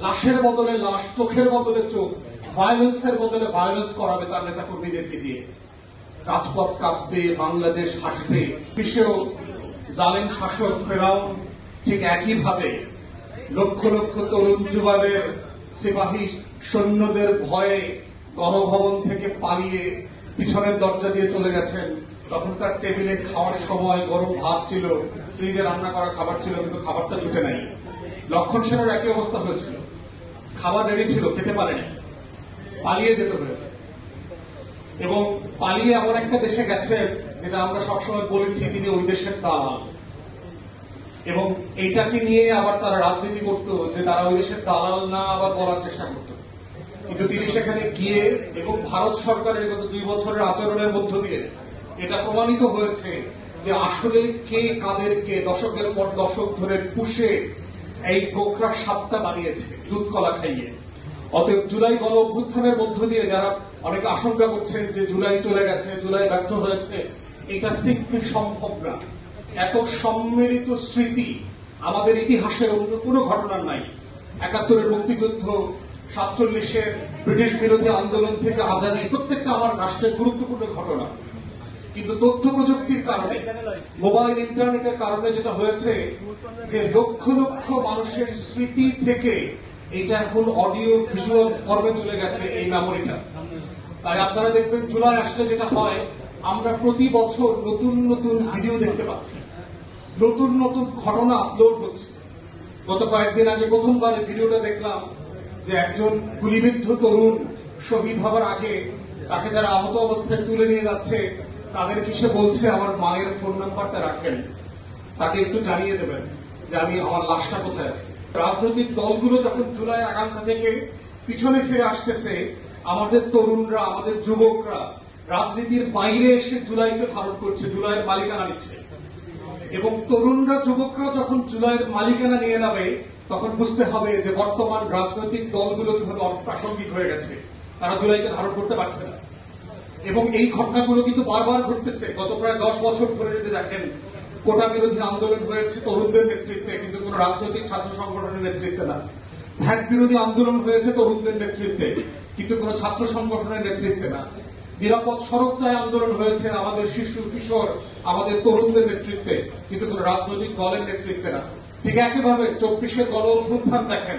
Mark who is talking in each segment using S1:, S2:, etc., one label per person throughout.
S1: লাশের বদলে লাশ, চোখের বদলে চোখ, ভায়োলেন্সের বদলে ভায়োলেন্স করাবে তার নেতা কর্মীদেরকে দিয়ে। রাজপথ কাঁপবে, বাংলাদেশ হাসবে। বিশ্বেও জালেম শাসক ফেরাউন ঠিক একইভাবে লক্ষ লক্ষ তরুণ যুবাদের সিপাহী সৈন্যদের ভয়ে গণভবন থেকে পালিয়ে পিছনের দরজা দিয়ে চলে গেছেন। তখন তার টেবিলে খাওয়ার সময় গরম ভাত ছিল, ফ্রিজে রান্না করা খাবার ছিল, কিন্তু খাবারটা জুটে নাই। লক্ষণ সেনের একই অবস্থা হয়েছিল, খাবার রেডি ছিল, খেতে পারেনি, পালিয়ে যেতে হয়েছে। এবং পালিয়ে এমন একটা দেশে গেছে যেটা আমরা সবসময় বলেছি তিনি ওই দেশের দালাল, এবং এইটাকে নিয়ে আবার তারা রাজনীতি করত যে তারা ওই দেশের দালাল না আবার বলার চেষ্টা করত। কিন্তু তিনি সেখানে গিয়ে এবং ভারত সরকারের গত 2 বছরের আচরণের মধ্য দিয়ে এটা প্রমাণিত হয়েছে যে আসলে কে কাদেরকে দশকের পর দশক ধরে পুষে এই গোকরা সাপটা বানিয়েছে দুধ কলা খাইয়ে। অতএব জুলাই গণ অভ্যুত্থানের মধ্য দিয়ে যারা অনেকে আশঙ্কা করছেন যে জুলাই চলে গেছে, জুলাই ব্যর্থ হয়েছে, এটা সিম্পলি সম্ভব না। এত সম্মিলিত স্মৃতি আমাদের ইতিহাসের অন্য কোনো ঘটনার নাই। 71-এর মুক্তিযুদ্ধ, 47-এর ব্রিটিশ বিরোধী আন্দোলন থেকে আজাদি, প্রত্যেকটা আমার রাষ্ট্রের গুরুত্বপূর্ণ ঘটনা। কিন্তু তথ্য প্রযুক্তির কারণে, মোবাইল ইন্টারনেটের কারণে যেটা হয়েছে যে লক্ষ লক্ষ মানুষের স্মৃতি থেকে এটা এখন অডিও ভিজুয়াল ফর্মে চলে গেছে এই মেমোরিটা। তাই আপনারা দেখবেন জুলাই আসলে যেটা হয়, আমরা প্রতি বছর নতুন নতুন ভিডিও দেখতে পাচ্ছি, নতুন নতুন ঘটনা আপলোড হচ্ছে। গত কয়েকদিন আগে প্রথমবার ভিডিওটা দেখলাম যে একজন গুলিবিদ্ধ তরুণ শহীদ হবার আগে তাকে যারা আহত অবস্থায় তুলে নিয়ে যাচ্ছে তাদের কি সে বলছে আমার মায়ের ফোন নাম্বারটা রাখেন, তাকে একটু জানিয়ে দেবেন যে আমি আমার লাশটা কোথায় আছে। রাজনৈতিক দলগুলো যখন জুলাই আকাঙ্ক্ষা থেকে পিছনে ফিরে আসতেছে, আমাদের তরুণরা, আমাদের যুবকরা রাজনীতির বাইরে এসে জুলাইকে ধারণ করছে, জুলাইয়ের মালিকানা নিচ্ছে। এবং তরুণরা, যুবকরা যখন জুলাইয়ের মালিকানা নিয়ে নেবে তখন বুঝতে হবে যে বর্তমান রাজনৈতিক দলগুলো কিভাবে অপ্রাসঙ্গিক হয়ে গেছে, তারা জুলাইকে ধারণ করতে পারছে না। এবং এই ঘটনাগুলো কিন্তু বারবার ঘটতেছে। গত প্রায় 10 বছর ধরে যদি দেখেন, কোটা বিরোধী আন্দোলন হয়েছে তরুণদের নেতৃত্বে, কিন্তু কোন রাজনৈতিক ছাত্র সংগঠনের নেতৃত্বে না। ভ্যাট বিরোধী আন্দোলন হয়েছে তরুণদের নেতৃত্বে, কিন্তু কোন ছাত্র সংগঠনের নেতৃত্বে না। নিরাপদ সড়ক চাই আন্দোলন হয়েছে আমাদের শিশু কিশোর, আমাদের তরুণদের নেতৃত্বে, কিন্তু কোন রাজনৈতিক দলের নেতৃত্বে না। ঠিক একইভাবে 24-এর গণ অভ্যুত্থান দেখেন,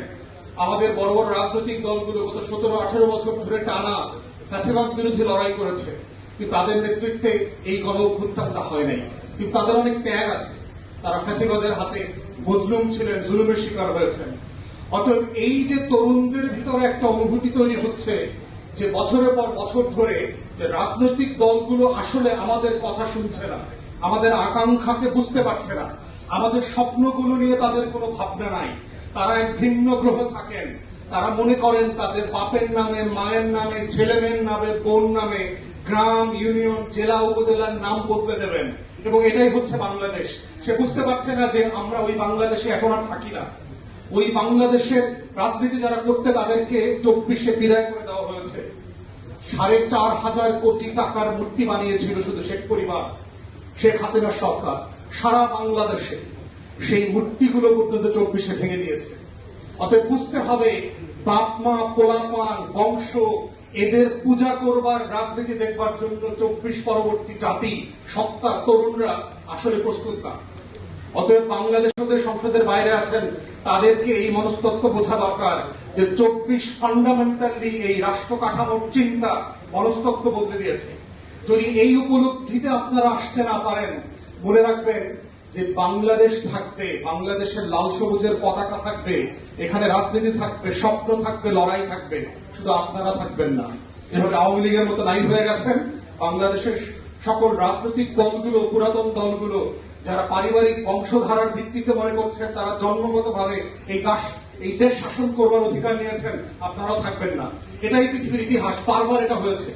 S1: আমাদের বড় বড় রাজনৈতিক দলগুলো গত 17-18 বছর ধরে টানা ফ্যাসিবাদ বিরোধী লড়াই করেছে, কিন্তু তাদের নেতৃত্বে এই গণ অভ্যুত্থানটা হয় নাই। কিন্তু তাদের অনেক ত্যাগ আছে, তারা ফ্যাসিবাদের হাতে মজলুম ছিলেন, জুলুমের শিকার হয়েছেন। অতএব এই যে তরুণদের ভিতরে একটা অনুভূতি তৈরি হচ্ছে যে বছরের পর বছর ধরে যে রাজনৈতিক দলগুলো আসলে আমাদের কথা শুনছে না, আমাদের আকাঙ্ক্ষাকে বুঝতে পারছে না, আমাদের স্বপ্নগুলো নিয়ে তাদের কোনো ভাবনা নাই, তারা এক ভিন্ন গ্রহ থাকেন। তারা মনে করেন তাদের বাপের নামে, মায়ের নামে, ছেলে মেয়ের নামে, বোন নামে গ্রাম, ইউনিয়ন, জেলা, উপজেলার নাম বদলে দেবেন, এবং এটাই হচ্ছে বাংলাদেশ। সে বুঝতে পারছে না যে আমরা ওই বাংলাদেশে এখন আর থাকি না। ওই বাংলাদেশের রাজনীতি যারা করতে তাদেরকে 24-এ বিদায় করে দেওয়া হয়েছে। 4,500 কোটি টাকার মূর্তি বানিয়েছিল শুধু শেখ পরিবার, শেখ হাসিনার সরকার সারা বাংলাদেশে। সেই মূর্তিগুলো পর্যন্ত 24-এ ভেঙে দিয়েছে। অতএব বুঝতে হবে বাপ মা, পোলাপান, বংশ, এদের পূজা করবার, রাজনীতি দেখবার জন্য 24 পরবর্তী জাতি, সত্তা, তরুণরা আসলে প্রস্তুত না। অতএব বাংলাদেশের সংসদের বাইরে আছেন তাদেরকে এই মনস্তত্ত্ব বোঝা দরকার যে 24 ফান্ডামেন্টালি এই রাষ্ট্র কাঠামোর চিন্তা, মনস্তত্ত্ব বদলে দিয়েছে। যদি এই উপলব্ধিতে আপনারা আসতে না পারেন, মনে রাখবেন যে বাংলাদেশ থাকবে, বাংলাদেশের লাল সবুজের পতাকা থাকবে, এখানে রাজনীতি থাকবে, স্বপ্ন থাকবে, লড়াই থাকবে, শুধু আপনারা থাকবেন না। যেভাবে আওয়ামী লীগের মতো নাই হয়ে গেছেন, বাংলাদেশের সকল রাজনৈতিক দলগুলো, পুরাতন দলগুলো যারা পারিবারিক বংশধারার ভিত্তিতে মনে করছেন তারা জন্মগতভাবে এই দেশ শাসন করবার অধিকার নিয়েছেন, আপনারাও থাকবেন না। এটাই পৃথিবীর ইতিহাস, বারবার এটা হয়েছে।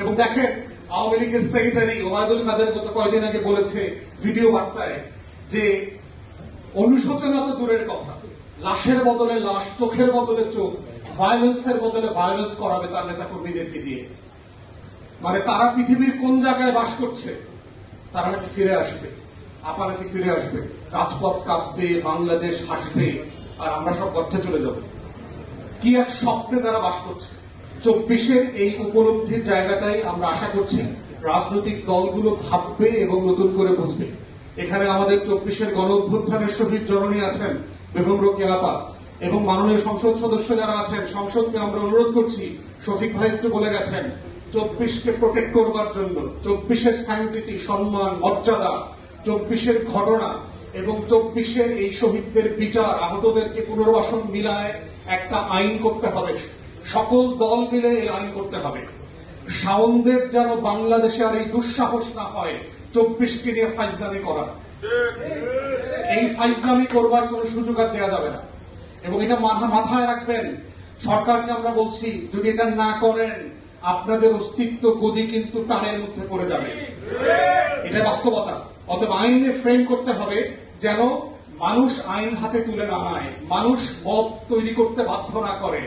S1: এবং দেখেন আওয়ামী লীগের সেক্রেটারি ওবায়দুল কাদের গত কয়েকদিন আগে বলেছে ভিডিও বার্তায় যে অনুশোচনা তো দূরের কথা, লাশের বদলে লাশ, চোখের বদলে চোখ, ভায়োলেন্সের বদলে ভায়োলেন্স করাবে তার নেতা কর্মীদেরকে দিয়ে। মানে তারা পৃথিবীর কোন জায়গায় বাস করছে, তারা নাকি ফিরে আসবে, আপা নাকি ফিরে আসবে, রাজপথ কাঁপবে, বাংলাদেশ হাসবে, আর আমরা সব অর্থে চলে যাব। কি এক স্বপ্নে তারা বাস করছে। 24-এর এই উপলব্ধির জায়গাটাই আমরা আশা করছি রাজনৈতিক দলগুলো ভাববে এবং নতুন করে বুঝবে। এখানে আমাদের 24-এর গণ অভ্যুত্থানের শহীদ জননী আছেন বেগম রোকেয়া আপা, এবং মাননীয় সংসদ সদস্য যারা আছেন, সংসদকে আমরা অনুরোধ করছি, শফিক ভাই একটু বলে গেছেন, 24-কে প্রোটেক্ট করবার জন্য 24-এর সাইন্টিফিক সম্মান, মর্যাদা, 24-এর ঘটনা এবং 24-এর এই শহীদদের বিচার, আহতদেরকে পুনর্বাসন মিলায় একটা আইন করতে হবে। সকল দল মিলে এই আইন করতে হবে। শাওনদের যেন বাংলাদেশে আর এই দুঃসাহস না হয় 24-কে নিয়ে ফাইজলামি করা। এই ফাইজলামি করবার কোন সুযোগ আর দেওয়া যাবে না। এবং এটা মাথায় রাখবেন, সরকারকে আমরা বলছি, যদি এটা না করেন আপনাদের অস্তিত্ব গদি কিন্তু টানের মধ্যে পড়ে যাবে। এটা বাস্তবতা। অতএব আইনে ফ্রেম করতে হবে যেন মানুষ আইন হাতে তুলে না নেয়, মানুষ মত তৈরি করতে বাধ্য না করে।